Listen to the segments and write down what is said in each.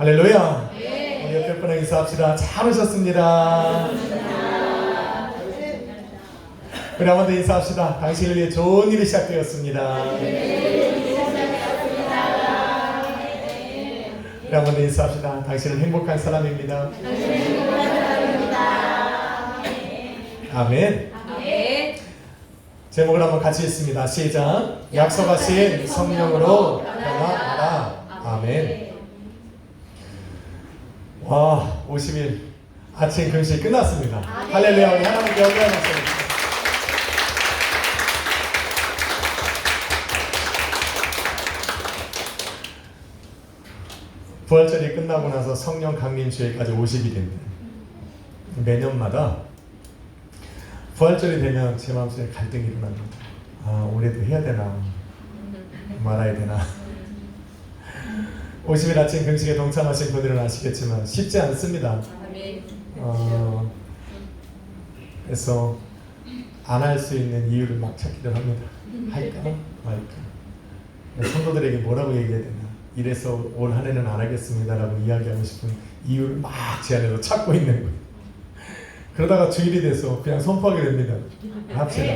할렐루야. 우리 옆에 분랑 인사합시다. 잘 오셨습니다. 우리 한번 더 인사합시다. 당신을 위해 좋은 일이 시작되었습니다. 우리 한번 더 인사합시다. 당신은 행복한 사람입니다. 아멘. 제목을 한번 같이 읽습니다. 시작. 약속하신 성령으로 변화하라. 아멘. 와, 50일 아침 금식 끝났습니다. 할렐루야. 우리 하나님께 영광하셨습니다. 부활절이 끝나고 나서 성령 강림주일까지 50일인데 매년마다 부활절이 되면 제 마음속에 갈등이 일어납니다. 올해도 해야 되나 말아야 되나. 50일 아침 금식에 동참하신 분들은 아시겠지만 쉽지 않습니다. 그래서 안 할 수 있는 이유를 막 찾기를 합니다. 할까 말까. 성도들에게 뭐라고 얘기해야 되나. 이래서 올 한 해는 안 하겠습니다라고 이야기하고 싶은 이유를 막 제 안에서 찾고 있는 거예요. 그러다가 주일이 돼서 그냥 선포하게 됩니다. 합시다.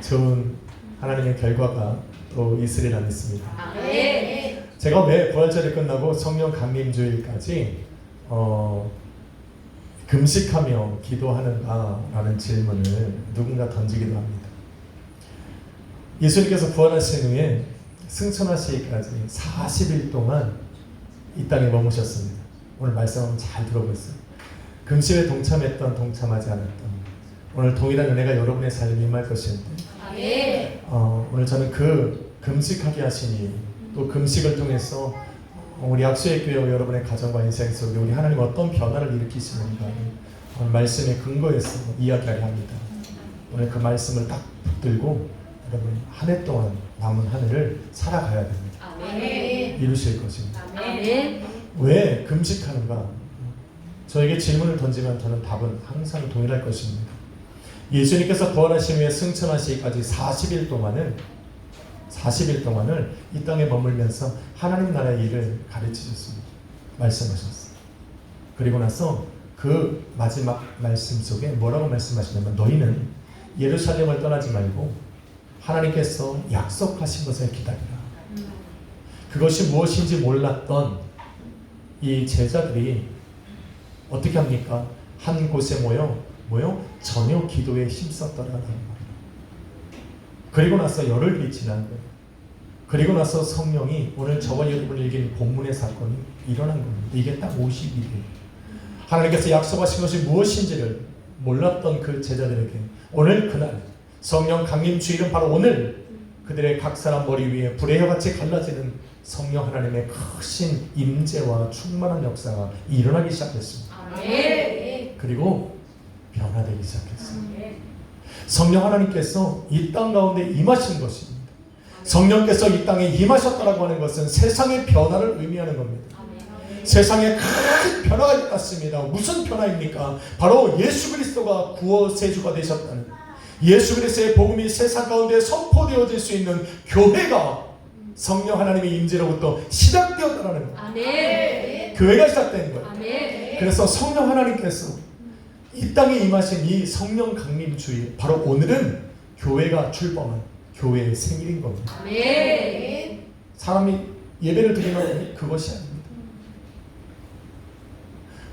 좋은 하나님의 결과가 또 있으리라 믿습니다. 제가 매 부활절이 끝나고 성령 강림주일까지 금식하며 기도하는가라는 질문을 누군가 던지기도 합니다. 예수님께서 부활하신 후에 승천하시기까지 40일 동안 이 땅에 머무셨습니다. 오늘 말씀 한번 잘 들어보세요. 금식에 동참했던 동참하지 않았던 오늘 동일한 은혜가 여러분의 삶에 임할 것인데 오늘 저는 그 금식하게 하시니 또 금식을 통해서 우리 약수의 교회와 여러분의 가정과 인생 속에 우리 하나님 어떤 변화를 일으키시는가 오늘 말씀의 근거에서 이야기를 합니다. 오늘 그 말씀을 딱 붙들고 여러분 한 해 동안 남은 한 해를 살아가야 됩니다. 이루실 것입니다. 왜 금식하는가? 저에게 질문을 던지면 저는 답은 항상 동일할 것입니다. 예수님께서 부활하신 후에 승천하시기까지 40일 동안을 이 땅에 머물면서 하나님 나라의 일을 가르치셨습니다. 말씀하셨어요. 그리고 나서 그 마지막 말씀 속에 뭐라고 말씀하시냐면 너희는 예루살렘을 떠나지 말고 하나님께서 약속하신 것을 기다리라. 그것이 무엇인지 몰랐던 이 제자들이 어떻게 합니까? 한 곳에 모여 전혀 기도에 힘썼더라라는 말이에요. 그리고 나서 열흘이 지난 거예요. 그리고 나서 성령이 오늘 저와 여러분을 읽은 본문의 사건이 일어난 겁니다. 이게 딱 50일이에요. 하나님께서 약속하신 것이 무엇인지를 몰랐던 그 제자들에게 오늘 그날 성령 강림 주일은 바로 오늘 그들의 각 사람 머리 위에 불의 혀같이 갈라지는 성령 하나님의 크신 임재와 충만한 역사가 일어나기 시작했습니다. 그리고 변화되기 시작했어요. 성령 하나님께서 이 땅 가운데 임하신 것입니다. 성령께서 이 땅에 임하셨다라고 하는 것은 세상의 변화를 의미하는 겁니다. 세상에 큰 변화가 있었습니다. 무슨 변화입니까? 바로 예수 그리스도가 구원세주가 되셨다는, 예수 그리스도의 복음이 세상 가운데 선포되어질 수 있는 교회가 성령 하나님의 임재로부터 시작되었다는 거예요. 교회가 시작된 거예요. 그래서 성령 하나님께서 이 땅에 임하신 이 성령 강림 주일, 바로 오늘은 교회가 출범한 교회의 생일인 겁니다. 사람이 예배를 드리면 그것이 아닙니다.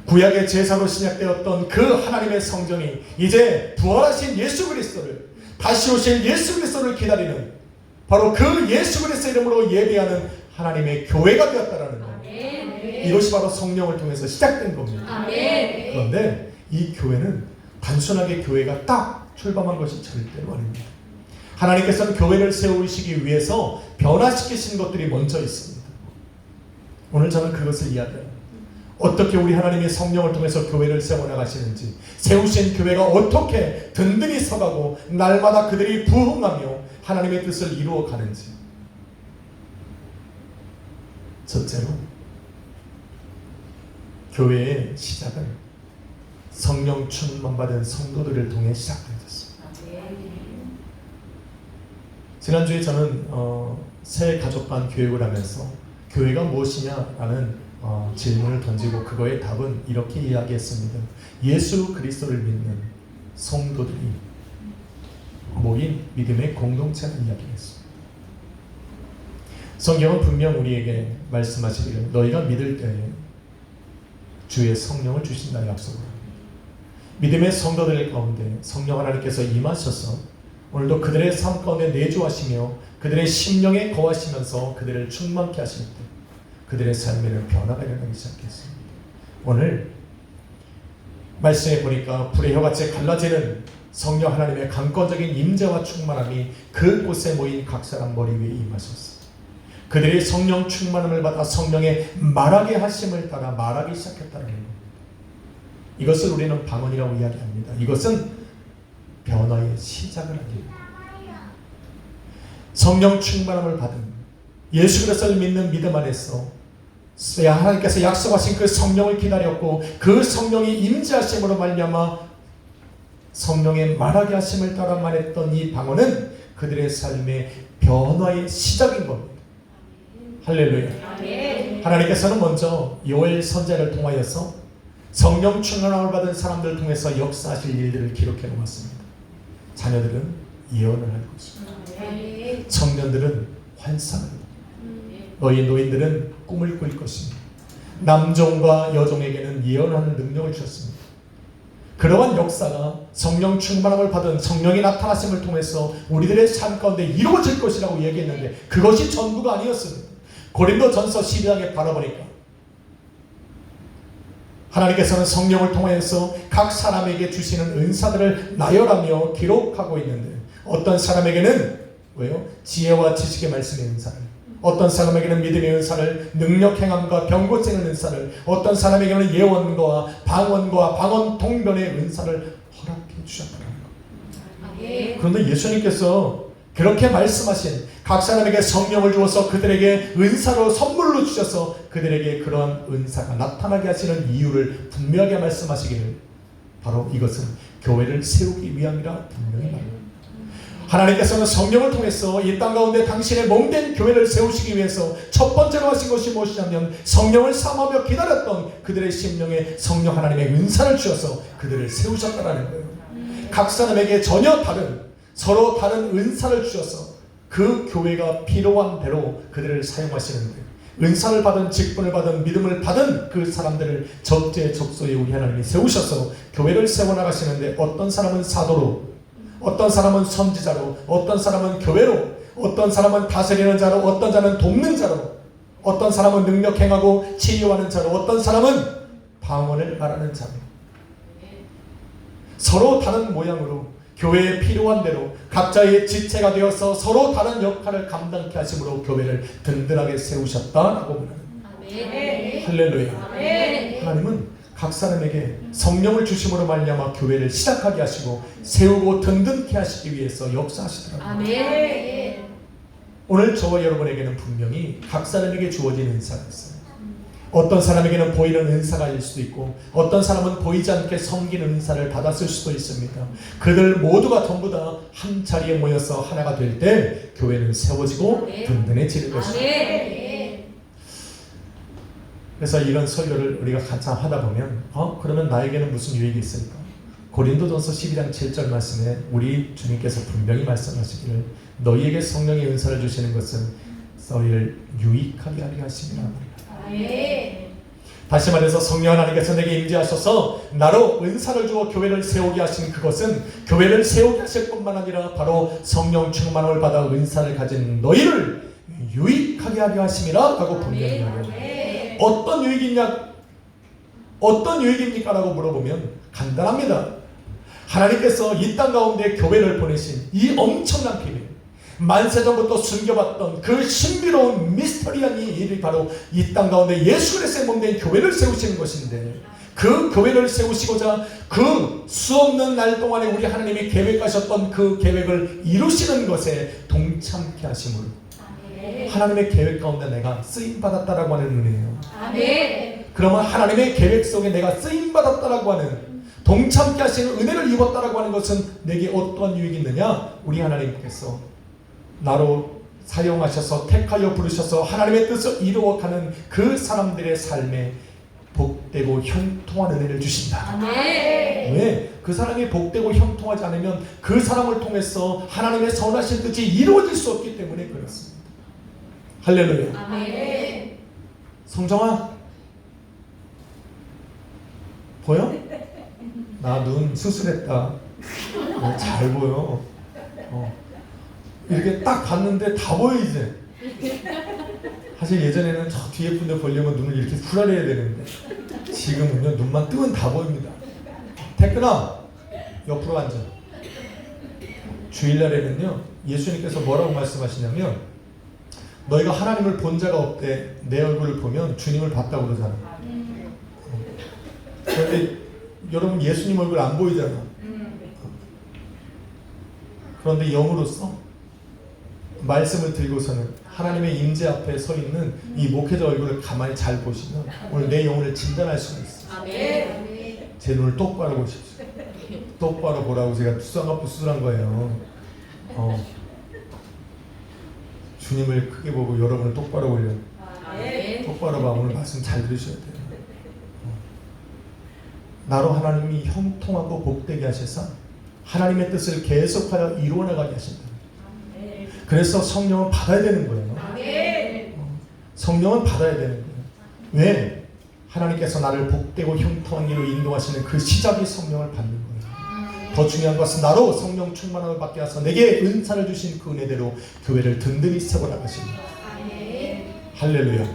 구약의 제사로 시작되었던 그 하나님의 성전이 이제 부활하신 예수 그리스도를, 다시 오실 예수 그리스도를 기다리는 바로 그 예수 그리스도 이름으로 예배하는 하나님의 교회가 되었다라는 거예요. 이것이 바로 성령을 통해서 시작된 겁니다. 그런데 이 교회는 단순하게 교회가 딱 출범한 것이 절대로 아닙니다. 하나님께서는 교회를 세우시기 위해서 변화시키신 것들이 먼저 있습니다. 오늘 저는 그것을 이야기합니다. 어떻게 우리 하나님의 성령을 통해서 교회를 세워나가시는지, 세우신 교회가 어떻게 든든히 서가고 날마다 그들이 부흥하며 하나님의 뜻을 이루어가는지. 첫째로 교회의 시작은 성령 충만 받은 성도들을 통해 시작되었습니다. 지난주에 저는 새 가족반 교육을 하면서 교회가 무엇이냐라는 질문을 던지고 그거의 답은 이렇게 이야기했습니다. 예수 그리스도를 믿는 성도들이 모인 믿음의 공동체를 이야기했습니다. 성경은 분명 우리에게 말씀하시기를 너희가 믿을 때에 주의 성령을 주신다 약속을 합니다. 믿음의 성도들 가운데 성령 하나님께서 임하셔서 오늘도 그들의 삶 가운데 내주하시며 그들의 심령에 거하시면서 그들을 충만케 하실 때 그들의 삶에는 변화가 일어나기 시작했습니다. 오늘 말씀에 보니까 불의 혀같이 갈라지는 성령 하나님의 강권적인 임재와 충만함이 그곳에 모인 각 사람 머리 위에 임하셨습니다. 그들이 성령 충만함을 받아 성령의 말하게 하심을 따라 말하기 시작했다는 겁니다. 이것을 우리는 방언이라고 이야기합니다. 이것은 변화의 시작을 합니다. 성령 충만함을 받은 예수 그리스도를 믿는 믿음 안에서 하나님께서 약속하신 그 성령을 기다렸고 그 성령이 임재하심으로 말미암아 성령의 말하게 하심을 따라 말했던 이 방언은 그들의 삶의 변화의 시작인 겁니다. 할렐루야. 하나님께서는 먼저 요엘 선지자를 통하여서 성령 충만함을 받은 사람들을 통해서 역사하실 일들을 기록해 놓았습니다. 자녀들은 예언을 할 것입니다. 청년들은 환상을, 너희 노인들은 꿈을 꿀 것입니다. 남종과 여종에게는 예언하는 능력을 주셨습니다. 그러한 역사가 성령 충만함을 받은 성령이 나타나심을 통해서 우리들의 삶 가운데 이루어질 것이라고 얘기했는데 그것이 전부가 아니었습니다. 고린도전서 12장에 바라보니까 하나님께서는 성령을 통해서 각 사람에게 주시는 은사들을 나열하며 기록하고 있는데 어떤 사람에게는 지혜와 지식의 말씀의 은사를, 어떤 사람에게는 믿음의 은사를, 능력 행함과 병 고치는 은사를, 어떤 사람에게는 예언과 방언 통변의 은사를 허락해 주셨다는 것. 그런데 예수님께서 그렇게 말씀하신 각 사람에게 성령을 주어서 그들에게 은사로 선물로 주셔서 그들에게 그러한 은사가 나타나게 하시는 이유를 분명하게 말씀하시기를 바로 이것은 교회를 세우기 위함이라 분명히 말합니다. 하나님께서는 성령을 통해서 이 땅 가운데 당신의 몸된 교회를 세우시기 위해서 첫 번째로 하신 것이 무엇이냐면 성령을 삼하며 기다렸던 그들의 심령에 성령 하나님의 은사를 주셔서 그들을 세우셨다는 거예요. 각 사람에게 전혀 다른 서로 다른 은사를 주셔서 그 교회가 필요한 대로 그들을 사용하시는데 은사를 받은 직분을 받은 믿음을 받은 그 사람들을 적재적소에 우리 하나님이 세우셔서 교회를 세워나가시는데 어떤 사람은 사도로, 어떤 사람은 선지자로, 어떤 사람은 교회로, 어떤 사람은 다스리는 자로, 어떤 자는 돕는 자로, 어떤 사람은 능력 행하고 치유하는 자로, 어떤 사람은 방언을 말하는 자로 서로 다른 모양으로 교회에 필요한 대로 각자의 지체가 되어서 서로 다른 역할을 감당케 하심으로 교회를 든든하게 세우셨다라고 말합니다. 할렐루야. 하나님은 각 사람에게 성령을 주심으로 말미암아 교회를 시작하게 하시고 세우고 든든케 하시기 위해서 역사하시더라고요. 오늘 저와 여러분에게는 분명히 각 사람에게 주어진 은사가 있어요. 어떤 사람에게는 보이는 은사가 있을 수도 있고 어떤 사람은 보이지 않게 섬기는 은사를 받았을 수도 있습니다. 그들 모두가 전부 다 한 자리에 모여서 하나가 될 때 교회는 세워지고 든든해지는 것입니다. 그래서 이런 설교를 우리가 한참 하다 보면 그러면 나에게는 무슨 유익이 있을까? 고린도전서 12장 7절 말씀에 우리 주님께서 분명히 말씀하시기를 너희에게 성령의 은사를 주시는 것은 너희를 유익하게 하려 하심이라. 다시 말해서 성령 하나님께서 내게 임재하셔서 나로 은사를 주어 교회를 세우게 하신 그것은 교회를 세우게 하실 뿐만 아니라 바로 성령 충만함을 받아 은사를 가진 너희를 유익하게 하려 하심이라 라고 분명히 말합니다. 어떤 유익이냐, 어떤 유익입니까? 라고 물어보면 간단합니다. 하나님께서 이 땅 가운데 교회를 보내신 이 엄청난 비밀, 만세전부터 숨겨봤던 그 신비로운 미스터리한 이 일이 바로 이 땅 가운데 예수 그리스도의 몸된 교회를 세우시는 것인데 그 교회를 세우시고자 그 수없는 날 동안에 우리 하나님이 계획하셨던 그 계획을 이루시는 것에 동참케 하심으로 하나님의 계획 가운데 내가 쓰임받았다라고 하는 은혜예요. 그러면 하나님의 계획 속에 내가 쓰임받았다라고 하는 동참케 하시는 은혜를 입었다라고 하는 것은 내게 어떠한 유익이 있느냐? 우리 하나님께서 나로 사용하셔서 택하여 부르셔서 하나님의 뜻을 이루어가는 그 사람들의 삶에 복되고 형통한 은혜를 주신다. 왜? 그 사람이 복되고 형통하지 않으면 그 사람을 통해서 하나님의 선하신 뜻이 이루어질 수 없기 때문에 그렇습니다. 할렐루야. 아멘. 성정아 보여? 나 눈 수술했다. 잘 보여. 이렇게 딱 봤는데 다 보여 이제. 사실 예전에는 저 뒤에 분들 보려면 눈을 이렇게 풀어내야 되는데 지금은요 눈만 뜨면 다 보입니다. 태근아 옆으로 앉아. 주일날에는요 예수님께서 뭐라고 말씀하시냐면 너희가 하나님을 본 자가 없대. 내 얼굴을 보면 주님을 봤다고 그러잖아. 그런데 여러분 예수님 얼굴 안 보이잖아. 그런데 영으로서 말씀을 들고서는 하나님의 임재 앞에 서 있는 이 목회자 얼굴을 가만히 잘 보시면 오늘 내 영혼을 진단할 수가 있어요. 제 눈을 똑바로 보십시오. 똑바로 보라고 제가 수술한 거예요. 주님을 크게 보고 여러분을 똑바로 보려. 똑바로 봐. 오늘 말씀 잘 들으셔야 돼요. 나로 하나님이 형통하고 복되게 하셔서 하나님의 뜻을 계속하여 이루어나가게 하신다. 그래서 성령은 받아야 되는 거예요. 성령은 받아야 되는 거예요. 왜? 하나님께서 나를 복되고 형통한 길로 인도하시는 그 시작이 성령을 받는 거예요. 더 중요한 것은 나로 성령 충만함을 받게 하셔서 내게 은사를 주신 그 은혜대로 교회를 든든히 세워 나가십니다. 할렐루야.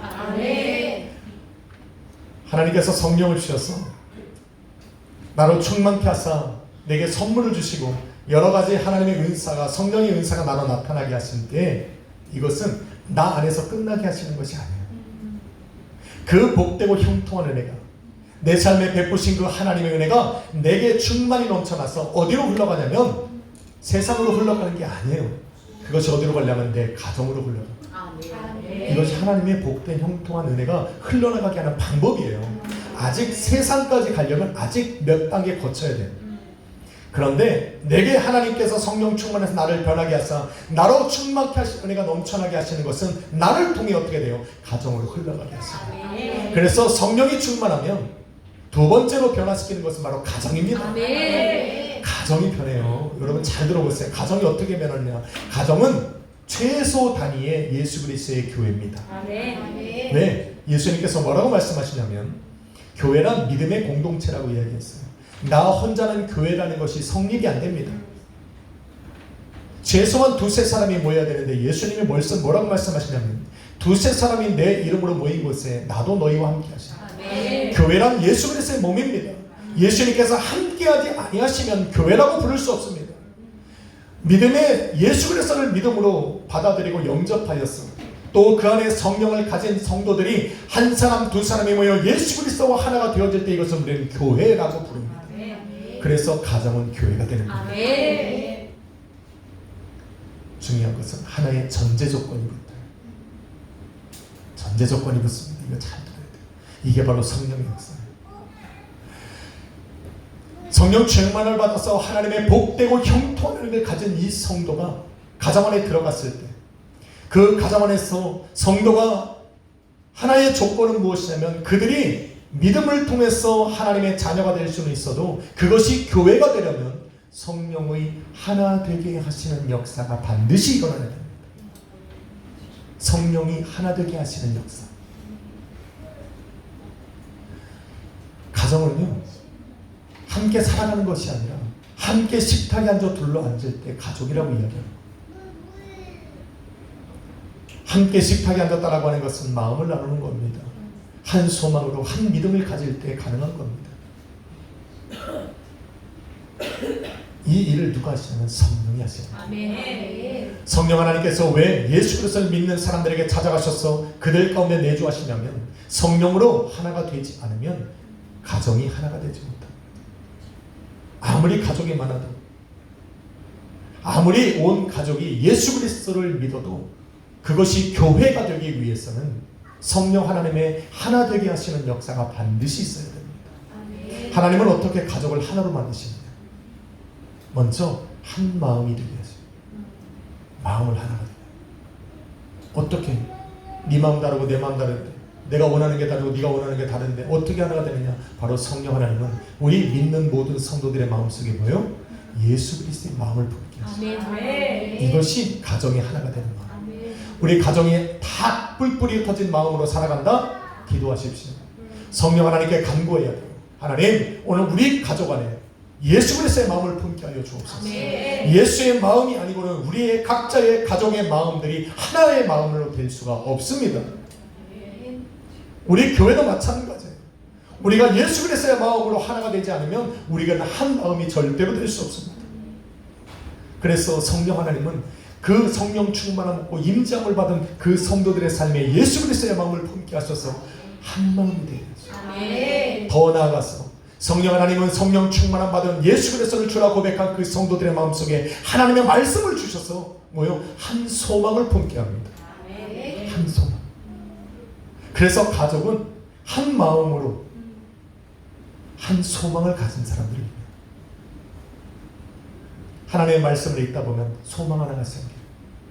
하나님께서 성령을 주셔서 나로 충만케 하사 내게 선물을 주시고 여러 가지 하나님의 은사가 성령의 은사가 나로 나타나게 하실 때 이것은 나 안에서 끝나게 하시는 것이 아니에요. 그 복되고 형통한 은혜가 내 삶에 베푸신 그 하나님의 은혜가 내게 충만히 넘쳐나서 어디로 흘러가냐면 세상으로 흘러가는 게 아니에요. 그것이 어디로 가려면 내 가정으로 흘러가요. 이것이 하나님의 복된 형통한 은혜가 흘러나가게 하는 방법이에요. 아직 세상까지 가려면 아직 몇 단계 거쳐야 돼요. 그런데 내게 하나님께서 성령 충만해서 나를 변하게 하사 나로 충만케 하시는 은혜가 넘쳐나게 하시는 것은 나를 통해 어떻게 돼요? 가정으로 흘러가게 하십니다. 그래서 성령이 충만하면 두 번째로 변화시키는 것은 바로 가정입니다. 가정이 변해요. 여러분 잘 들어보세요. 가정이 어떻게 변하느냐? 가정은 최소 단위의 예수 그리스도의 교회입니다. 왜? 예수님께서 뭐라고 말씀하시냐면 교회란 믿음의 공동체라고 이야기했어요. 나 혼자는 교회라는 것이 성립이 안 됩니다. 최소한 두세 사람이 모여야 되는데 예수님이 뭐라고 말씀하시냐면 두세 사람이 내 이름으로 모인 곳에 나도 너희와 함께 하시라. 교회란 예수 그리스도의 몸입니다. 예수님께서 함께하지 아니하시면 교회라고 부를 수 없습니다. 믿음의 예수 그리스도를 믿음으로 받아들이고 영접하였습니다. 또 그 안에 성령을 가진 성도들이 한 사람 두 사람이 모여 예수 그리스도와 하나가 되어질 때 이것을 우리는 교회라고 부릅니다. 그래서 가정은 교회가 되는 겁니다. 중요한 것은 하나의 전제 조건이 붙어요. 전제 조건이 붙습니다. 이거 잘 들어야 돼요. 이게 바로 성령의 역사예요. 성령 충만을 받아서 하나님의 복되고 형통한 은혜를 가진 이 성도가 가정 안에 들어갔을 때 그 가정 안에서 성도가 하나의 조건은 무엇이냐면 그들이 믿음을 통해서 하나님의 자녀가 될 수는 있어도 그것이 교회가 되려면 성령의 하나 되게 하시는 역사가 반드시 일어나야 됩니다. 성령이 하나 되게 하시는 역사. 가정은요 함께 살아가는 것이 아니라 함께 식탁에 앉아 둘러 앉을 때 가족이라고 이야기합니다. 함께 식탁에 앉았다라고 하는 것은 마음을 나누는 겁니다. 한 소망으로 한 믿음을 가질 때 가능한 겁니다. 이 일을 누가 하시냐면 성령이 하십니다. 성령 하나님께서 왜 예수 그리스도를 믿는 사람들에게 찾아가셔서 그들 가운데 내주하시냐면 성령으로 하나가 되지 않으면 가정이 하나가 되지 못합니다. 아무리 가족이 많아도 아무리 온 가족이 예수 그리스도를 믿어도 그것이 교회가 되기 위해서는 성령 하나님의 하나 되게 하시는 역사가 반드시 있어야 됩니다. 하나님은 어떻게 가족을 하나로 만드시느냐? 먼저 한 마음이 되게 하십니다. 마음을 하나가 되게. 어떻게? 네 마음 다르고 내 마음 다른데, 내가 원하는 게 다르고 네가 원하는 게 다른데 어떻게 하나가 되느냐? 바로 성령 하나님은 우리 믿는 모든 성도들의 마음속에 뭐요? 예수 그리스도의 마음을 품게 하십니다. 이것이 가정이 하나가 되는 마음. 우리 가정이 다 뿔뿔이 흩어진 마음으로 살아간다? 기도하십시오. 성령 하나님께 간구해야 돼요. 하나님, 오늘 우리 가족 안에 예수 그리스도의 마음을 품게 하여 주옵소서. 예수의 마음이 아니고는 우리의 각자의 가정의 마음들이 하나의 마음으로 될 수가 없습니다. 우리 교회도 마찬가지예요. 우리가 예수 그리스도의 마음으로 하나가 되지 않으면 우리가 한 마음이 절대로 될 수 없습니다. 그래서 성령 하나님은 그 성령 충만함 받고 임재함을 받은 그 성도들의 삶에 예수 그리스도의 마음을 품게 하셔서 한 마음이 되게 하시고, 더 나아가서 성령 하나님은 성령 충만함 받은 예수 그리스도를 주라 고백한 그 성도들의 마음속에 하나님의 말씀을 주셔서 뭐요? 한 소망을 품게 합니다. 한 소망. 그래서 가족은 한 마음으로 한 소망을 가진 사람들입니다. 하나님의 말씀을 읽다 보면 소망 하나가 생겨요.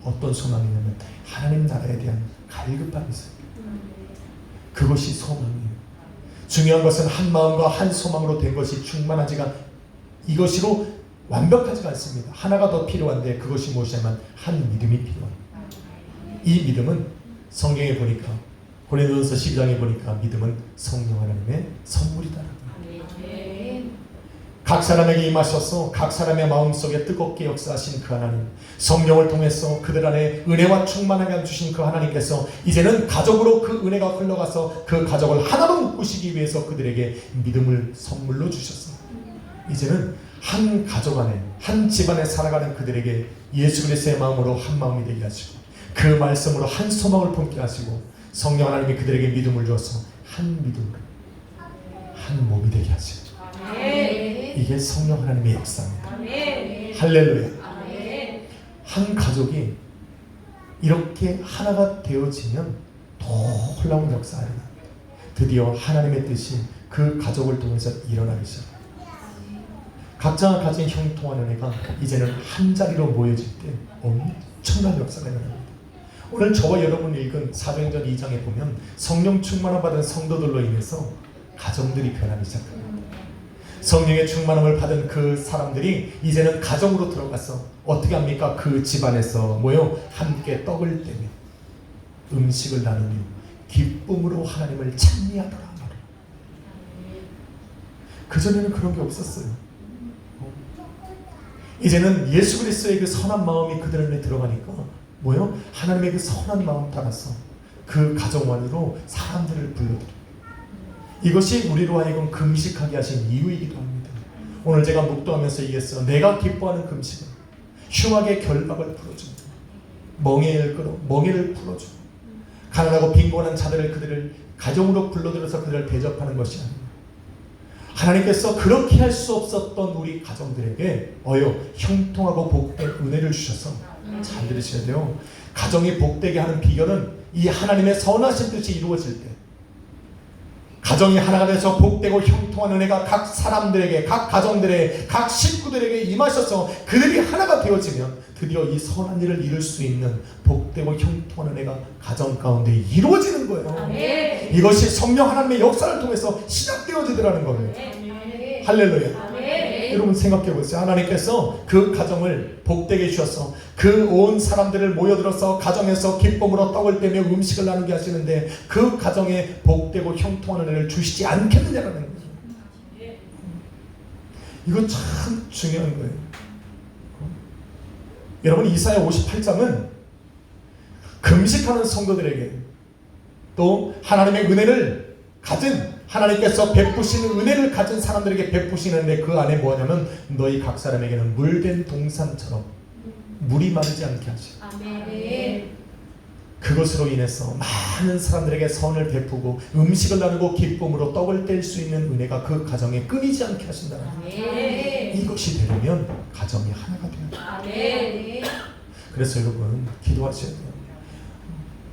어떤 소망이냐면 하나님 나라에 대한 갈급함이 생겨요. 그것이 소망이에요. 중요한 것은 한 마음과 한 소망으로 된 것이 충만하지가, 이것으로 완벽하지가 않습니다. 하나가 더 필요한데 그것이 무엇이냐면 한 믿음이 필요합니다. 이 믿음은 성경에 보니까, 고린도전서 12장에 보니까 믿음은 성령 하나님의 선물이다. 각 사람에게 임하셔서 각 사람의 마음속에 뜨겁게 역사하신 그 하나님, 성령을 통해서 그들 안에 은혜와 충만하게 주신 그 하나님께서 이제는 가족으로 그 은혜가 흘러가서 그 가족을 하나로 묶으시기 위해서 그들에게 믿음을 선물로 주셨어요. 이제는 한 가족 안에, 한 집안에 살아가는 그들에게 예수 그리스도의 마음으로 한 마음이 되게 하시고, 그 말씀으로 한 소망을 품게 하시고, 성령 하나님이 그들에게 믿음을 주어서 한 믿음으로 한 몸이 되게 하시고, 이게 성령 하나님의 역사입니다. 할렐루야. 한 가족이 이렇게 하나가 되어지면 놀라운 역사가 일어납니다. 드디어 하나님의 뜻이 그 가족을 통해서 일어나기 시작합니다. 각자가 가진 형통한 은혜가 이제는 한 자리로 모여질 때 엄청난 역사가 일어납니다. 오늘 저와 여러분이 읽은 사도행전 2장에 보면 성령 충만함 받은 성도들로 인해서 가정들이 변하기 시작합니다. 성령의 충만함을 받은 그 사람들이 이제는 가정으로 들어가서 어떻게 합니까? 그 집안에서 뭐요? 함께 떡을 떼며 음식을 나누며 기쁨으로 하나님을 찬미하더라. 그전에는 그런 게 없었어요. 이제는 예수 그리스도의 그 선한 마음이 그들 안에 들어가니까 뭐요? 하나님의 그 선한 마음 따라서 그 가정 안으로 사람들을 불러들여요. 이것이 우리로 하여금 금식하게 하신 이유이기도 합니다. 오늘 제가 묵도하면서 얘기했어. 내가 기뻐하는 금식은 흉악의 결박을 풀어줍니다. 멍에를 풀어주고 가난하고 빈곤한 자들을 그들을 가정으로 불러들여서 그들을 대접하는 것이 아닙니다. 하나님께서 그렇게 할 수 없었던 우리 가정들에게 형통하고 복된 은혜를 주셔서, 잘 들으셔야 돼요. 가정이 복되게 하는 비결은 이 하나님의 선하신 뜻이 이루어질 때, 가정이 하나가 돼서 복되고 형통한 은혜가 각 사람들에게, 각 가정들에게, 각 식구들에게 임하셔서 그들이 하나가 되어지면 드디어 이 선한 일을 이룰 수 있는 복되고 형통한 은혜가 가정 가운데 이루어지는 거예요. 이것이 성령 하나님의 역사를 통해서 시작되어지더라는 겁니다. 할렐루야. 여러분 생각해 보세요. 하나님께서 그 가정을 복되게 주셔서 그 온 사람들을 모여들어서 가정에서 기쁨으로 떡을 떼며 음식을 나누게 하시는데 그 가정에 복되고 형통한 은혜를 주시지 않겠느냐라는 거예요. 이거 참 중요한 거예요. 여러분 이사야 58장은 금식하는 성도들에게 또 하나님의 은혜를 가진, 하나님께서 베푸시는 은혜를 가진 사람들에게 베푸시는데 그 안에 뭐냐면 너희 각 사람에게는 물된 동산처럼 물이 마르지 않게 하시고, 그것으로 인해서 많은 사람들에게 선을 베푸고 음식을 나누고 기쁨으로 떡을 뗄 수 있는 은혜가 그 가정에 끊이지 않게 하신다는 거예요. 이것이 되려면 가정이 하나가 돼요. 그래서 여러분 기도하셔야 돼요.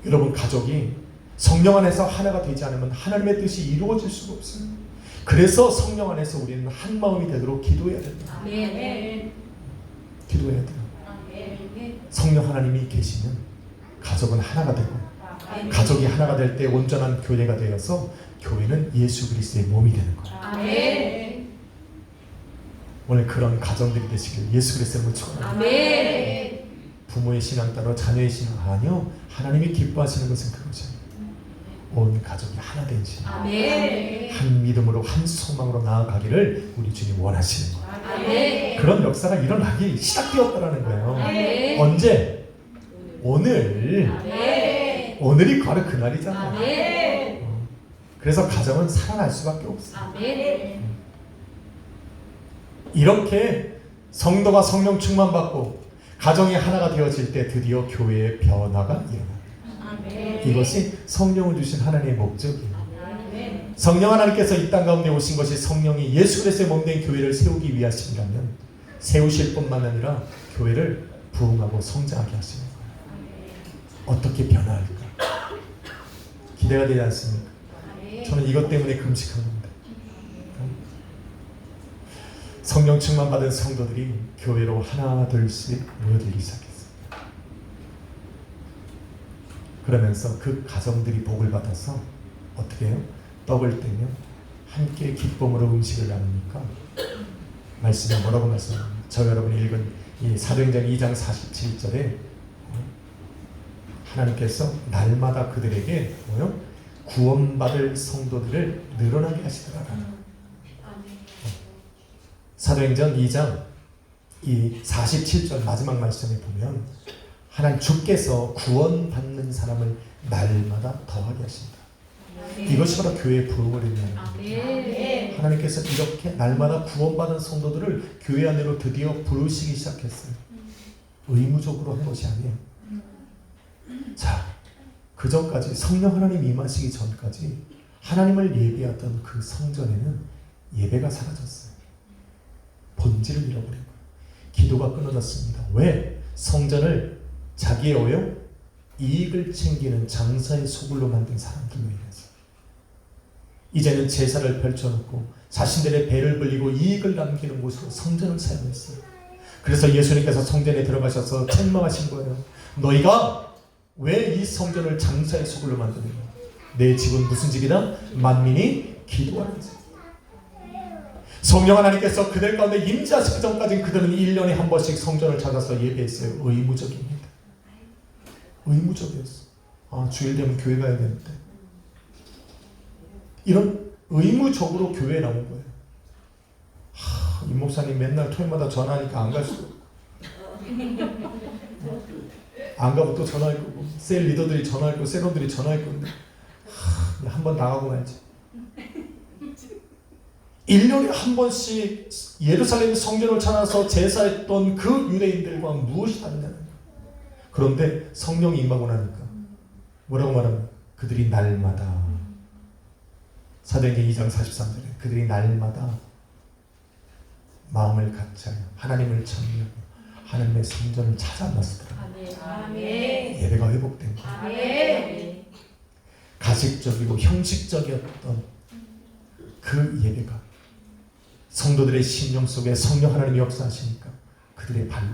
여러분 가족이 성령 안에서 하나가 되지 않으면 하나님의 뜻이 이루어질 수가 없어요. 그래서 성령 안에서 우리는 한 마음이 되도록 기도해야 됩니다. 기도해야 돼요. 성령 하나님이 계시면 가족은 하나가 되고 가족이 하나가 될 때 온전한 교회가 되어서 교회는 예수 그리스도의 몸이 되는 거예요. 아멘. 오늘 그런 가정들이 되시길 예수 그리스도를 축원합니다. 아멘. 부모의 신앙 따로 자녀의 신앙 아니요. 하나님이 기뻐하시는 것은 그것이에요. 온 가족이 하나 된 신앙. 아멘. 한 믿음으로 한 소망으로 나아가기를 우리 주님 원하시는 거예요. 아멘. 그런 역사가 일어나기 시작되었다라는 거예요. 아멘. 언제? 오늘. 아멘. 오늘이 바로 그날이잖아요. 아멘. 그래서 가정은 살아날 수밖에 없어요. 아멘. 이렇게 성도가 성령 충만받고 가정이 하나가 되어질 때 드디어 교회의 변화가 일어납니다. 아멘. 이것이 성령을 주신 하나님의 목적이에요. 아멘. 성령 하나님께서 이 땅 가운데 오신 것이 성령이 예수 그리스도의 몸된 교회를 세우기 위하심이라면 세우실 뿐만 아니라 교회를 부흥하고 성장하게 하시는 거예요. 어떻게 변화할까? 기대가 되지 않습니까? 저는 이것 때문에 금식하는 겁니다. 성령 충만 받은 성도들이 교회로 하나 둘씩 모여들기 시작했습니다. 그러면서 그 가정들이 복을 받아서 어떻게 해요? 떡을 떼며 함께 기쁨으로 음식을 나누니까 말씀이 뭐라고 말씀합니까? 저 여러분이 읽은 이 사도행전 2장 47절에 하나님께서 날마다 그들에게 뭐요? 구원받을 성도들을 늘어나게 하시더라. 사도행전 2장 이 47절 마지막 말씀에 보면 하나님 주께서 구원받는 사람을 날마다 더하게 하신다. 이것이 바로 교회의 부흥을 의미하는 겁니다. 하나님께서 이렇게 날마다 구원받은 성도들을 교회 안으로 드디어 부르시기 시작했어요. 의무적으로 한 것이 아니에요. 자, 그 전까지 성령 하나님 임하시기 전까지 하나님을 예배하던 그 성전에는 예배가 사라졌어요. 본질을 잃어버린 거예요. 기도가 끊어졌습니다. 왜? 성전을 자기의 오요 이익을 챙기는 장사의 소굴로 만든 사람들로 인해서 이제는 제사를 펼쳐놓고 자신들의 배를 불리고 이익을 남기는 곳으로 성전을 사용했어요. 그래서 예수님께서 성전에 들어가셔서 책망하신 거예요. 너희가 왜 이 성전을 장사의 소굴로 만드느냐? 내 집은 무슨 집이다? 만민이 기도하는 집. 성령 하나님께서 그들 가운데 임재하시기 전까지는 그들은 1년에 한 번씩 성전을 찾아서 예배했어요. 의무적입니다. 의무적이었어. 아, 주일 되면 교회 가야 되는데. 이런 의무적으로 교회에 나온 거예요. 임 목사님 맨날 토요일마다 전화하니까 안 갈 수가 없고. 안 가고 또 전화할 거고, 셀 리더들이 전화할 거고, 셀원들이 전화할 건데 한번 나가고 말지. 1년에 한 번씩 예루살렘 성전을 찾아서 제사했던 그 유대인들과 무엇이 다르냐는 거예요. 그런데 성령이 임하고 나니까 뭐라고 말합니까? 그들이 날마다 사도행전 2장 43절에 그들이 날마다 마음을 같이 하여 하나님을 찬미하고 하나님의 성전을 찾아 나서더라. 예배가 회복된 거예요. 가식적이고 형식적이었던 그 예배가 성도들의 심령 속에 성령 하나님이 역사하시니까 그들의 발로,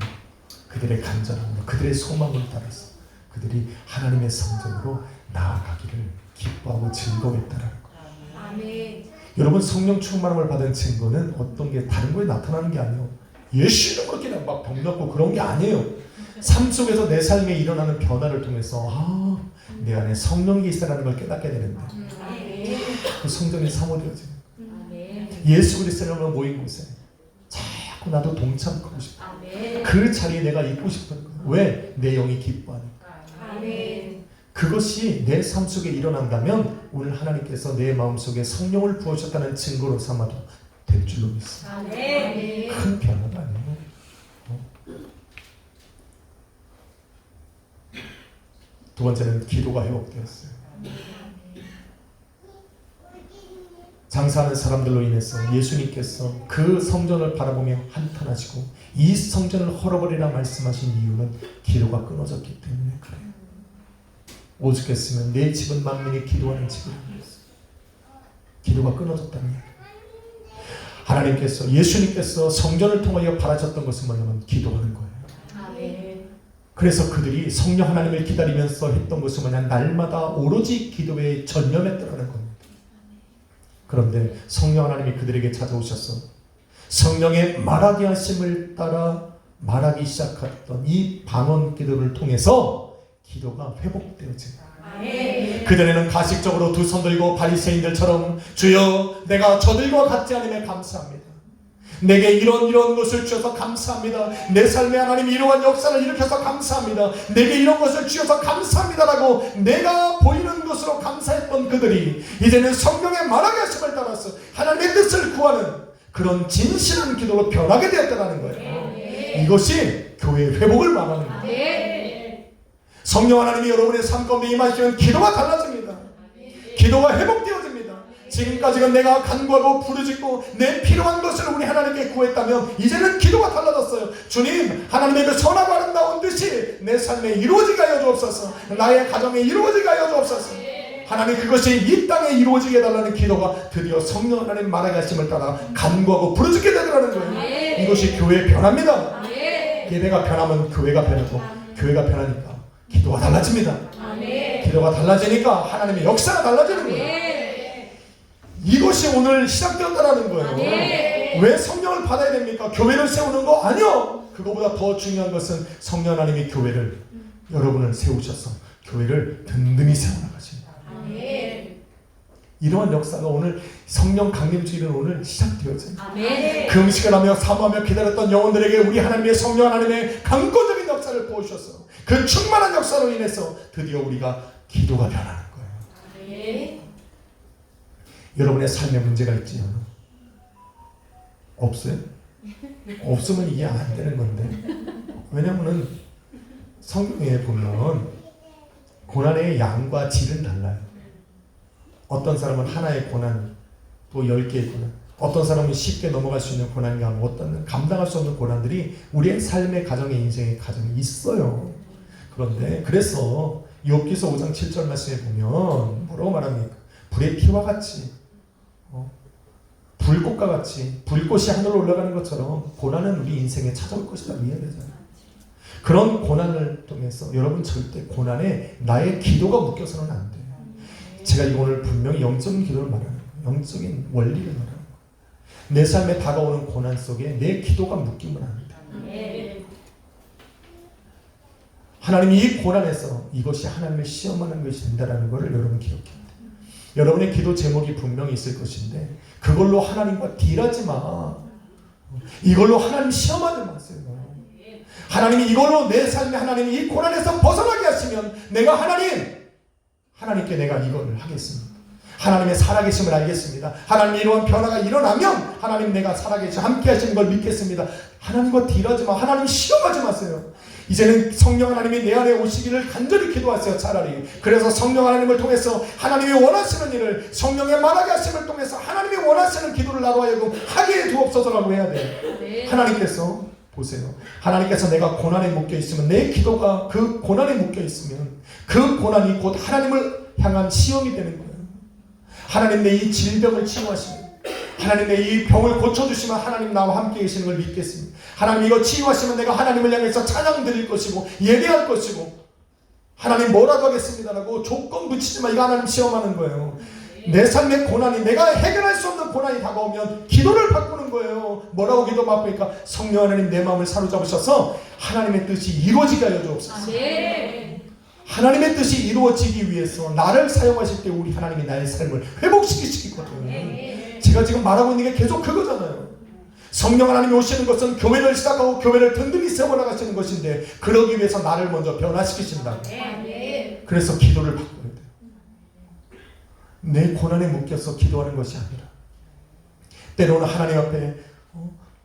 그들의 간절함으로, 그들의 소망을 따라서 그들이 하나님의 성전으로 나아가기를 기뻐하고 즐거워했다라는 거예요. 아멘. 여러분, 성령 충만함을 받은 증거는 어떤 게 다른 거에 나타나는 게 아니에요. 예수 이름으로 그냥 막 병났고 그런 게 아니에요. 삶 속에서 내 삶에 일어나는 변화를 통해서 내 안에 성령이 있다는 걸 깨닫게 되는데 그 성전이 사모되어지는 거예요. 예수 그리스도로 모인 곳에 자꾸 나도 동참하고 싶어. 그 자리에 내가 있고 싶은 거예요. 왜? 내 영이 기뻐하니까. 그것이 내 삶 속에 일어난다면 오늘 하나님께서 내 마음속에 성령을 부으셨다는 증거로 삼아도 될 줄로 믿습니다. 큰 변화가 아니에요. 두 번째는 기도가 회복되었어요. 장사하는 사람들로 인해서 예수님께서 그 성전을 바라보며 한탄하시고 이 성전을 헐어버리라 말씀하신 이유는 기도가 끊어졌기 때문에 그래요. 오죽했으면 내 집은 만민이 기도하는 집이라고 했어요. 기도가 끊어졌다는 얘기예요. 하나님께서 예수님께서 성전을 통하여 바라셨던 것은 뭐냐면 기도하는 거예요. 그래서 그들이 성령 하나님을 기다리면서 했던 것은 뭐냐, 날마다 오로지 기도에 전념했더라는 겁니다. 그런데 성령 하나님이 그들에게 찾아오셔서 성령의 말하게 하심을 따라 말하기 시작했던 이 방언 기도를 통해서 기도가 회복되어집니다. 그전에는 가식적으로 두 손 들고 바리새인들처럼 주여 내가 저들과 같지 않음에 감사합니다. 내게 이런 것을 주셔서 감사합니다. 내 삶에 하나님 이러한 역사를 일으켜서 감사합니다. 내게 이런 것을 주셔서 감사합니다라고 내가 보이는 것으로 감사했던 그들이 이제는 성령의 말하게 하심을 따라서 하나님의 뜻을 구하는 그런 진실한 기도로 변하게 되었다는 거예요. 이것이 교회의 회복을 말하는 거예요. 성령 하나님이 여러분의 삶 가운데 임하시면 기도가 달라집니다. 기도가 회복되어집니다. 지금까지는 내가 간구하고 부르짖고 내 필요한 것을 우리 하나님께 구했다면 이제는 기도가 달라졌어요. 주님, 하나님의 그 선하고 아름다운 뜻이 내 삶에 이루어지게 하여 주옵소서. 나의 가정에 이루어지게 하여 주옵소서. 하나님, 그것이 이 땅에 이루어지게 해달라는 기도가 드디어 성령 하나님 말하게 하심을 따라 간구하고 부르짖게 되더라는 거예요. 이것이 교회의 변화입니다. 예배가 변하면 교회가 변하고, 교회가 변하니까 기도가 달라집니다. 기도가 달라지니까 하나님의 역사가 달라지는 거예요. 이것이 오늘 시작되었다는 거예요. 왜 성령을 받아야 됩니까? 교회를 세우는 거 아니요. 그거보다 더 중요한 것은 성령 하나님이 교회를, 여러분을 세우셔서 교회를 든든히 세워나가십니다. 이러한 역사가 오늘 성령 강림주일은 오늘 시작되어집니다. 그 음식을 하며 사모하며 기다렸던 영혼들에게 우리 하나님의 성령 하나님의 강권적인 역사를 보여주셔서 그 충만한 역사로 인해서 드디어 우리가 기도가 변하는 거예요. 여러분의 삶에 문제가 있지요? 없어요? 없으면 이해 안 되는 건데. 왜냐면은 성경에 보면 고난의 양과 질은 달라요. 어떤 사람은 하나의 고난, 또 10개의 고난, 어떤 사람은 쉽게 넘어갈 수 있는 고난이 하면 어떤 감당할 수 없는 고난들이 우리의 삶의 가정의 인생의 가정에 있어요. 그런데 그래서 욥기서 5장 7절 말씀에 보면 뭐라고 말합니까? 불의 피와 같이 불꽃과 같이 불꽃이 하늘로 올라가는 것처럼 고난은 우리 인생에 찾아올 것이다 이야기하잖아요. 그런 고난을 통해서 여러분 절대 고난에 나의 기도가 묶여서는 안 돼요. 제가 오늘 분명히 영적인 기도를 말하는 거예요. 영적인 원리를 말하는 거예요. 내 삶에 다가오는 고난 속에 내 기도가 묶이면 안 돼요. 하나님이 이 고난에서 이것이 하나님을 시험하는 것이 된다는 것을 여러분 기억해야 돼요. 여러분의 기도 제목이 분명히 있을 것인데 그걸로 하나님과 딜하지 마. 이걸로 하나님 시험하지 마세요. 하나님이 이걸로 내 삶에 하나님이 이 고난에서 벗어나게 하시면 내가 하나님께 내가 이거를 하겠습니다. 하나님의 살아계심을 알겠습니다. 하나님의 이러한 변화가 일어나면 하나님 내가 살아계시 함께 하시는 걸 믿겠습니다. 하나님과 딜하지 마. 하나님 시험하지 마세요. 이제는 성령 하나님이 내 안에 오시기를 간절히 기도하세요. 차라리. 그래서 성령 하나님을 통해서 하나님이 원하시는 일을 성령의 말하게 하심을 통해서 하나님이 원하시는 기도를 나로 하여금 하게 두옵소서라고 해야 돼요. 하나님께서 보세요. 하나님께서 내가 고난에 묶여 있으면 내 기도가 그 고난에 묶여 있으면 그 고난이 곧 하나님을 향한 시험이 되는 거예요. 하나님 내 이 질병을 치유하시면 하나님 내 이 병을 고쳐주시면 하나님 나와 함께 계시는 걸 믿겠습니다. 하나님 이거 치유하시면 내가 하나님을 향해서 찬양 드릴 것이고 예배할 것이고 하나님 뭐라도 하겠습니다라고 조건 붙이지만 이거 하나님 시험하는 거예요. 내 삶의 고난이 내가 해결할 수 없는 고난이 다가오면 기도를 바꾸는 거예요. 뭐라고 기도 바꾸니까 성령 하나님 내 마음을 사로잡으셔서 하나님의 뜻이 이루어지게 하여 주옵소서. 하나님의 뜻이 이루어지기 위해서 나를 사용하실 때 우리 하나님이 나의 삶을 회복시키시거든요. 제가 지금 말하고 있는 게 계속 그거잖아요. 성령 하나님이 오시는 것은 교회를 시작하고 교회를 든든히 세워나가시는 것인데 그러기 위해서 나를 먼저 변화시키신다. 그래서 기도를 바꿔야 돼요. 내 고난에 묶여서 기도하는 것이 아니라 때로는 하나님 앞에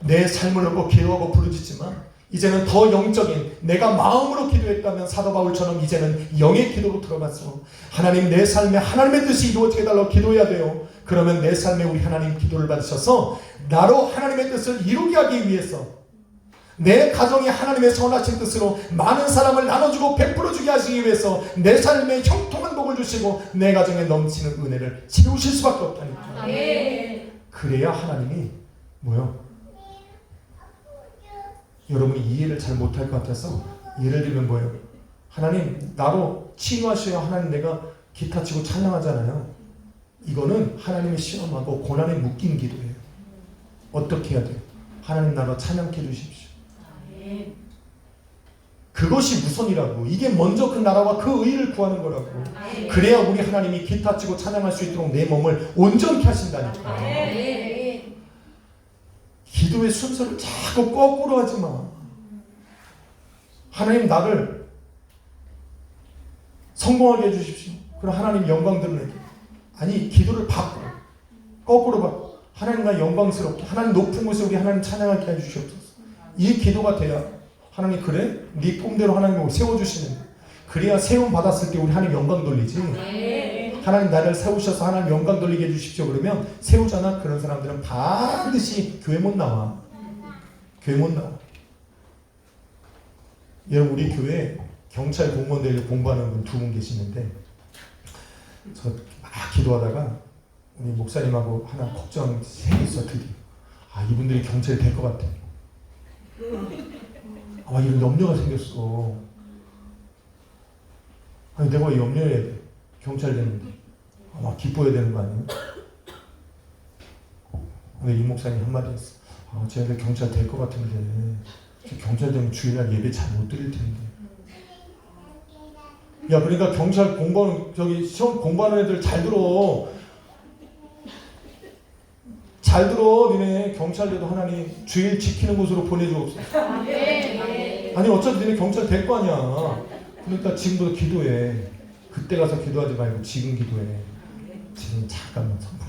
내 삶을 놓고 기도하고 부르짖지만 이제는 더 영적인 내가 마음으로 기도했다면 사도 바울처럼 이제는 영의 기도로 들어가서 하나님 내 삶에 하나님의 뜻이 이루어지게 해달라고 기도해야 돼요. 그러면 내 삶에 우리 하나님 기도를 받으셔서 나로 하나님의 뜻을 이루게 하기 위해서 내 가정이 하나님의 선하신 뜻으로 많은 사람을 나눠주고 베풀어주게 하시기 위해서 내 삶에 형통한 복을 주시고 내 가정에 넘치는 은혜를 채우실 수밖에 없다니까. 그래야 하나님이 뭐요? 여러분이 이해를 잘 못할 것 같아서 예를 들면 뭐예요? 하나님 나로 치유하셔야 하나님 내가 기타 치고 찬양하잖아요. 이거는 하나님의 시험하고 고난에 묶인 기도예요. 어떻게 해야 돼요? 하나님 나로 찬양케 해주십시오. 아멘. 그것이 우선이라고. 이게 먼저 그 나라와 그 의를 구하는 거라고. 아멘. 그래야 우리 하나님이 기타 치고 찬양할 수 있도록 내 몸을 온전케 하신다니까. 아멘. 기도의 순서를 자꾸 거꾸로 하지 마. 하나님 나를 성공하게 해주십시오. 그럼 하나님 영광 드러내게. 아니 기도를 바꿔. 거꾸로 바꿔. 하나님 나 영광스럽게. 하나님 높은 곳에 우리 하나님 찬양하게 해주시옵소서. 이 기도가 돼야 하나님 그래? 네 꿈대로 하나님을 세워주시는데 그래야 세움 받았을 때 우리 하나님 영광 돌리지. 아멘. 하나님 나를 세우셔서 하나님 영광 돌리게 해주십시오. 그러면 세우잖아. 그런 사람들은 반드시 교회 못 나와. 교회 못 나와. 여러분 우리 교회 경찰 공무원 되려고 공부하는 분 2분 계시는데 저 막 기도하다가 우리 목사님하고 하나 걱정 생겼어. 드디어 이분들이 경찰이 될 것 같아. 이런 염려가 생겼어. 아니 내가 왜 염려해야 돼? 경찰 되는데 막 기뻐해야 되는 거 아니에요? 근데 이 목사님 한마디 했어. 쟤네들 경찰 될 것 같은데 경찰 되면 주일날 예배 잘 못 드릴 텐데. 야 그러니까 경찰 공부하는 저기 시험 공부하는 애들 잘 들어. 잘 들어. 니네 경찰대도 하나님 주일 지키는 곳으로 보내주옵소서. 아멘. 아니 어차피 니네 경찰 될 거 아니야. 그러니까 지금부터 기도해. 그때 가서 기도하지 말고 지금 기도해. 지금 잠깐만 선포.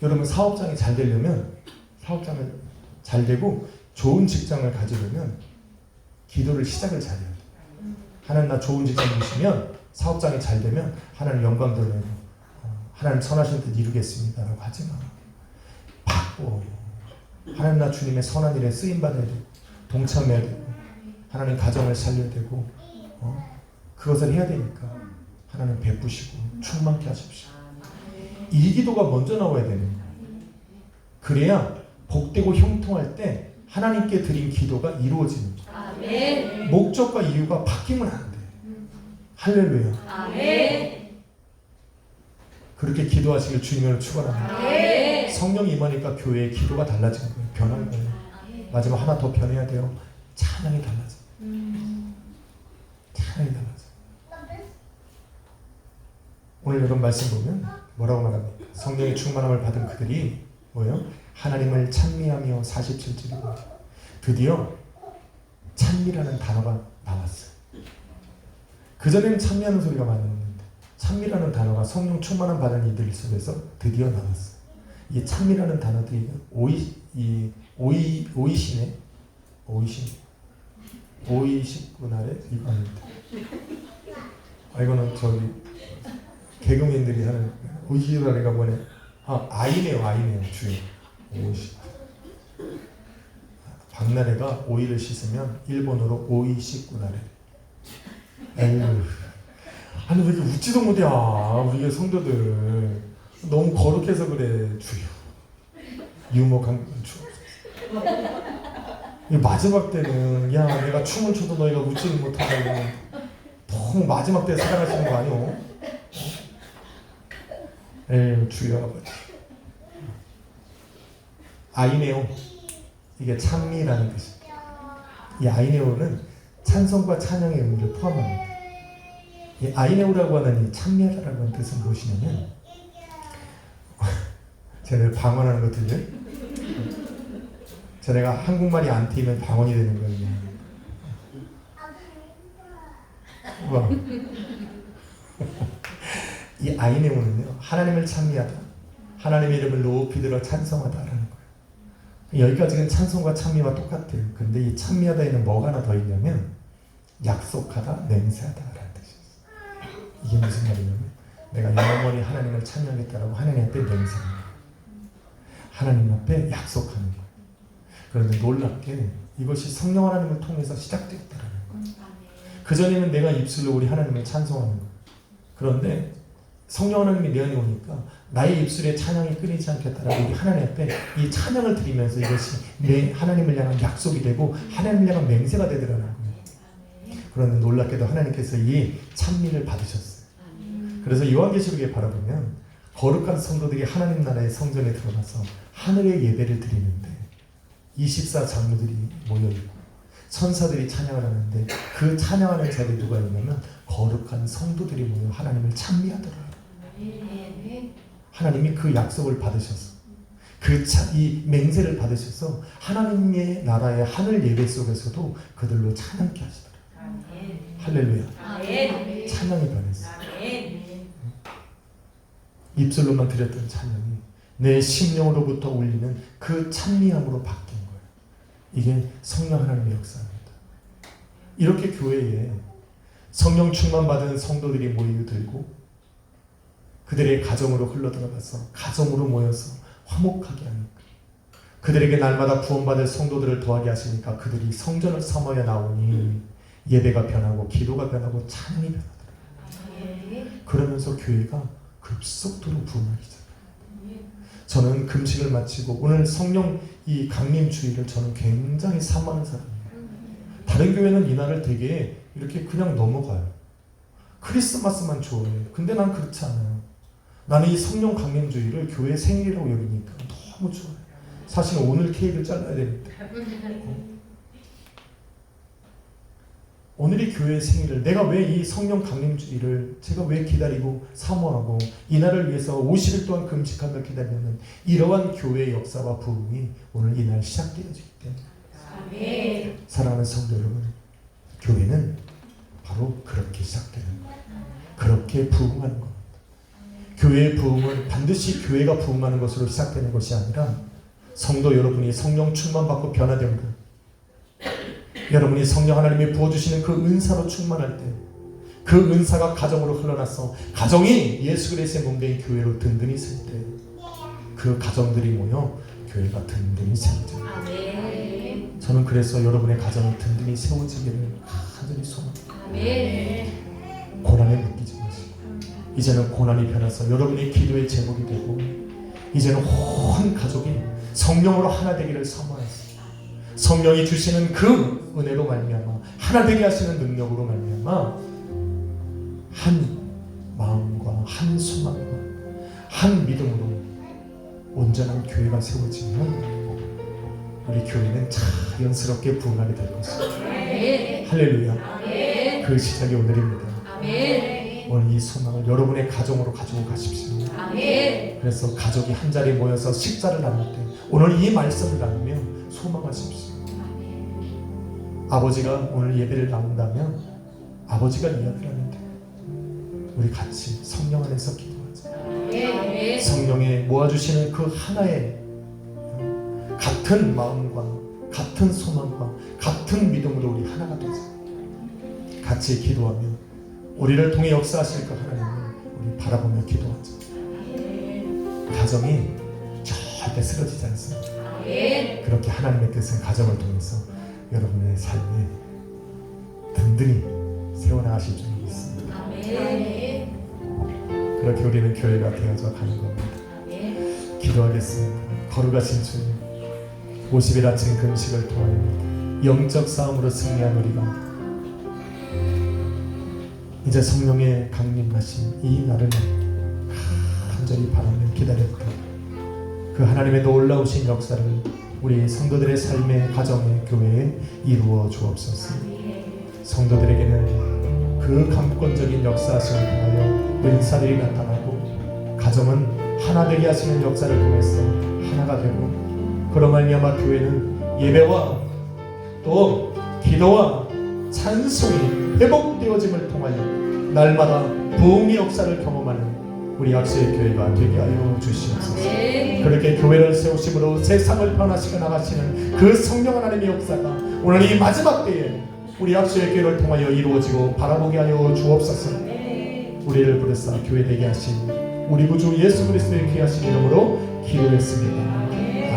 여러분 사업장이 잘 되려면 사업장을 잘 되고 좋은 직장을 가지려면 기도를 시작을 잘해야 돼. 하나님 나 좋은 직장 주시면 사업장이 잘 되면 하나님 영광 돌려고 하나님 선하신 뜻 이루겠습니다 라고 하지 마. 바꿔. 하나님 나 주님의 선한 일에 쓰임받아야 되고 동참해야 되고 하나님 가정을 살려야 되고 그것을 해야 되니까 하나님 베푸시고 충만케 하십시오. 이 기도가 먼저 나와야 되는 거예요. 그래야 복되고 형통할 때 하나님께 드린 기도가 이루어지는 거예요. 아멘. 목적과 이유가 바뀌면 안 돼. 할렐루야. 아멘. 그렇게 기도하시길 주님으로 축원합니다. 아멘. 성령이 임하니까 교회의 기도가 달라지는 거예요. 변한 거예요. 마지막 하나 더 변해야 돼요. 찬양이 달라져. 찬양이 달라져. 오늘 여러분 말씀 보면 뭐라고 말합니까? 성령의 충만함을 받은 그들이 뭐예요? 하나님을 찬미하며 47절이고 드디어 찬미라는 단어가 나왔어요. 그전에는 찬미하는 소리가 많이 나왔는데 찬미라는 단어가 성령 충만함 받은 이들 속에서 드디어 나왔어요. 이 찬미라는 단어들이 오이시네. 오이십구날에 이거 아닙니다. 이거는 저기 개그맨들이 하는 오이시라리가 뭐네. 아이네요 주요. 오이시. 박나래가 오이를 씻으면 일본어로 오이십구날에. 에휴. 아니 왜 이렇게 웃지도 못해. 우리 성도들 너무 거룩해서 그래. 주요. 유머 강주. 마지막 때는 야 내가 춤을 춰도 너희가 웃지를 못한다고 너무 마지막 때 사랑하시는 거 아니오? 에휴 주여 아버지. 아이네오 이게 찬미라는 뜻입니다. 이 아이네오는 찬송과 찬양의 의미를 포함합니다. 이 아이네오라고 하는 이 찬미하다라고 하는 뜻은 무엇이냐면 쟤네 방언하는 거 들려요? 쟤네가 한국말이 안 트이면 방언이 되는 거예요. 우와. 이 아이네오는요 하나님을 찬미하다, 하나님의 이름을 높이 들어 찬송하다라는 거예요. 여기까지는 찬송과 찬미와 똑같아요. 근데 이 찬미하다에는 뭐가 하나 더 있냐면 약속하다, 맹세하다라는 뜻이에요. 이게 무슨 말이냐면 내가 영원히 하나님을 찬양하겠다라고 하나님 앞에 맹세하는 거예요. 하나님 앞에 약속하는 거예요. 그런데 놀랍게 이것이 성령 하나님을 통해서 시작되었다라는 거예요. 그전에는 내가 입술로 우리 하나님을 찬송하는 거예요. 그런데 성령 하나님이 내 안에 오니까 나의 입술에 찬양이 끊이지 않겠다라고 우리 하나님 앞에 이 찬양을 드리면서 이것이 내 하나님을 향한 약속이 되고 하나님을 향한 맹세가 되더라는 거예요. 그런데 놀랍게도 하나님께서 이 찬미를 받으셨어요. 그래서 요한계시록에 바라보면 거룩한 성도들이 하나님 나라의 성전에 들어가서 하늘의 예배를 드리는데 24장로들이 모여있고 천사들이 찬양을 하는데 그 찬양하는 자리에 누가 있냐면 거룩한 성도들이 모여 하나님을 찬미하더라고요. 하나님이 그 약속을 받으셔서 이 맹세를 받으셔서 하나님의 나라의 하늘 예배 속에서도 그들로 찬양케 하시더라고요. 할렐루야. 찬양이 변했어요. 입술로만 드렸던 찬양이 내 심령으로부터 울리는 그 찬미함으로 바뀐 거예요. 이게 성령 하나님의 역사입니다. 이렇게 교회에 성령 충만 받은 성도들이 모이들고 그들의 가정으로 흘러들어가서 가정으로 모여서 화목하게 하니까 그들에게 날마다 구원받을 성도들을 더하게 하시니까 그들이 성전을 삼아야 나오니 예배가 변하고 기도가 변하고 찬양이 변하더라고요. 그러면서 교회가 급속도로 부흥하기 시작합니다. 저는 금식을 마치고 오늘 성령 이 강림 주일을 저는 굉장히 사모하는 사람이에요. 다른 교회는 이날을 되게 이렇게 그냥 넘어가요. 크리스마스만 좋아해요. 근데 난 그렇지 않아요. 나는 이 성령 강림 주일을 교회 생일이라고 여기니까 너무 좋아요. 사실 오늘 케이크를 잘라야 되는데 오늘이 교회의 생일을 내가 왜 이 성령 강림주의를 제가 왜 기다리고 사모하고 이날을 위해서 50일 동안 금식하며 기다리는 이러한 교회의 역사와 부흥이 오늘 이날 시작되어지기 때문에 사랑하는 성도 여러분, 교회는 바로 그렇게 시작되는 거예요. 그렇게 부흥하는 겁니다. 교회의 부흥은 반드시 교회가 부흥하는 것으로 시작되는 것이 아니라 성도 여러분이 성령 충만받고 변화됩니다. 여러분이 성령 하나님이 부어주시는 그 은사로 충만할 때 그 은사가 가정으로 흘러나서 가정이 예수 그리스도의 몸된 교회로 든든히 설 때 그 가정들이 모여 교회가 든든히 세워져요. 저는 그래서 여러분의 가정이 든든히 세워지기를 간절히 소원합니다. 고난을 느끼지 마시고 이제는 고난이 변해서 여러분의 기도의 제목이 되고 이제는 온 가족이 성령으로 하나 되기를 사모하세요. 성령이 주시는 그 은혜로 말미암아 하나 되게 하시는 능력으로 말미암아 한 마음과 한 소망과 한 믿음으로 온전한 교회가 세워지면 우리 교회는 자연스럽게 부흥하게 될 것입니다. 할렐루야. 그 시작이 오늘입니다. 오늘 이 소망을 여러분의 가정으로 가지고 가십시오. 그래서 가족이 한 자리에 모여서 식사를 나눌 때 오늘 이 말씀을 나누며 소망하십시오. 아버지가 오늘 예배를 나온다면 아버지가 이야기를 하는데 우리 같이 성령 안에서 기도하자. 성령에 모아주시는 그 하나의 같은 마음과 같은 소망과 같은 믿음으로 우리 하나가 되자. 같이 기도하며 우리를 통해 역사하실 그 하나님을 우리 바라보며 기도하자. 가정이 절대 쓰러지지 않습니다. 그렇게 하나님의 뜻은 가정을 통해서 여러분의 삶에 든든히 세워나가실 줄 믿습니다. 그렇게 우리는 교회가 되어져 가는 겁니다. 기도하겠습니다. 거룩하신 주님, 50일 아침 금식을 통하여 영적 싸움으로 승리한 우리가 이제 성령의 강림하신 이 날을 간절히 바라며 기다렸다. 그 하나님의 놀라우신 역사를 우리 성도들의 삶의 가정의 교회에 이루어 주옵소서. 성도들에게는 그 강권적인 역사하심을 통하여 은사들이 나타나고 가정은 하나 되게 하시는 역사를 통해서 하나가 되고 그로 말미암아 교회는 예배와 또 기도와 찬송이 회복되어짐을 통하여 날마다 부흥의 역사를 경험하는 우리 약수의 교회가 되게 하여 주시옵소서. 그렇게 교회를 세우심으로 세상을 변화시켜 나가시는 그 성령 하나님의 역사가 오늘 이 마지막 때에 우리 약수의 교회를 통하여 이루어지고 바라보게 하여 주옵소서. 우리를 부르사 교회 되게 하신 우리 구주 예수 그리스도의 귀하신 이름으로 기도했습니다.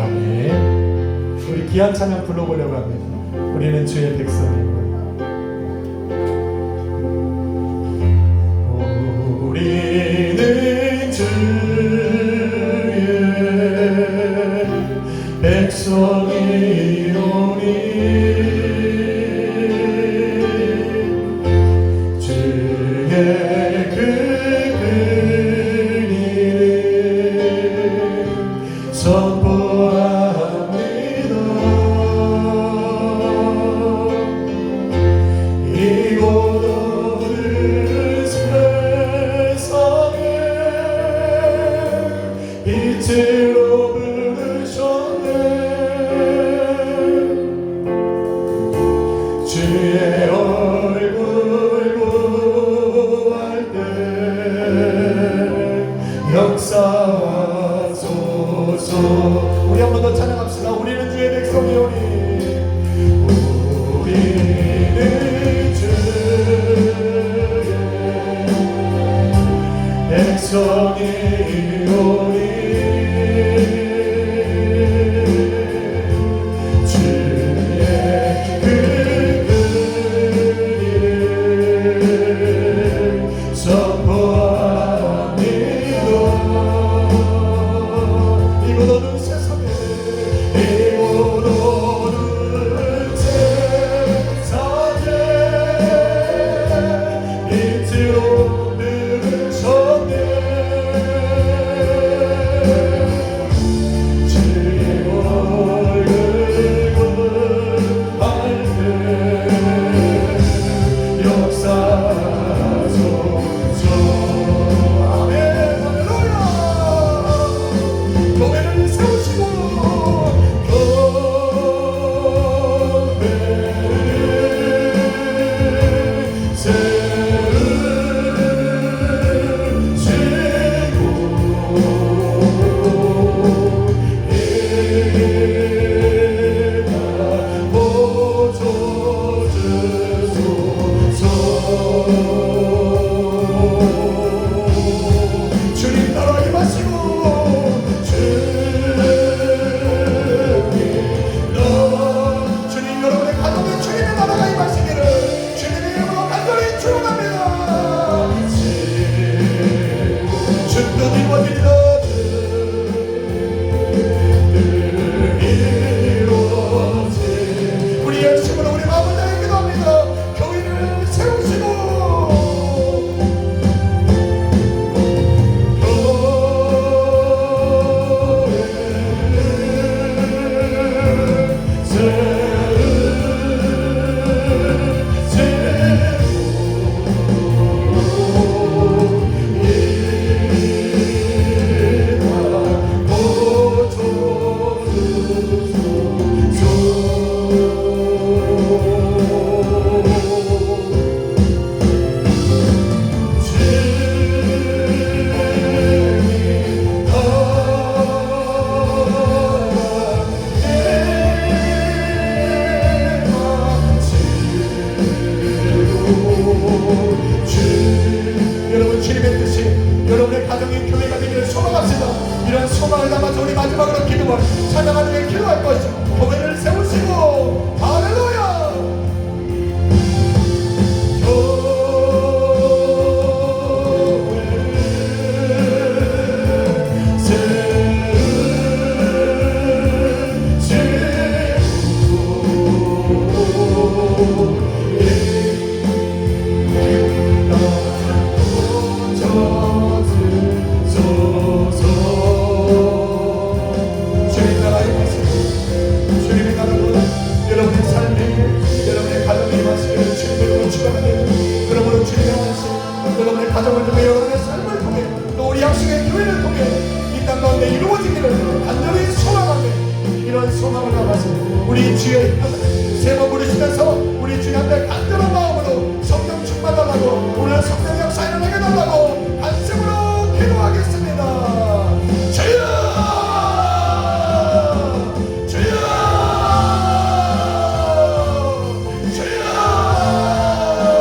아멘. 우리 귀한 찬양 불러보려고 합니다. 우리는 주의 백성이고 우리는 백성이 오니 주의 그 근위를 선포합니다. 이곳 오는 세상에 빛으로 부르셨네. 주의 얼굴 구할 때 역사하소서. 우리 한 번 더 찬양합시다. 우리는 주의 백성이오니 우리는 주의 백성이오니 주의 그 근위를 선포합니다. 이곳 오는 세상에 이곳 오는 세상에 빛으로 부르셨네. 주의 얼굴 구할 때 역사하소서. 아멘. 할렐루야. 교회를 세우시고 주님 나라 임하시고 주님 여러분의 가정에 주님의 나라가 임하시기를 주님의 이름으로 간절히 축원합니다. 주뜻 이루어지리라. 우리 열심으로 우리 마음을 다해 기도합니다. 교회를 세우시고 여러분 주님의 뜻이 여러분의 가정이 교회가 되기를 소망합시다. 이런 소망을 담아서 우리 마지막으로 기도를 찬양하는 게 기도할 것이죠. 교회를 세우시고 할렐루야. 가정을 통해 여러분의 삶을 통해 또 우리 양식의 교회를 통해 이 땅 가운데 이루어지기를 간절히 소망하며 이런 소망을 담아서 우리 주의 세 번 부르시면서 우리 주님 앞에 간절한 마음으로 성령 충만함으로 오늘 성령의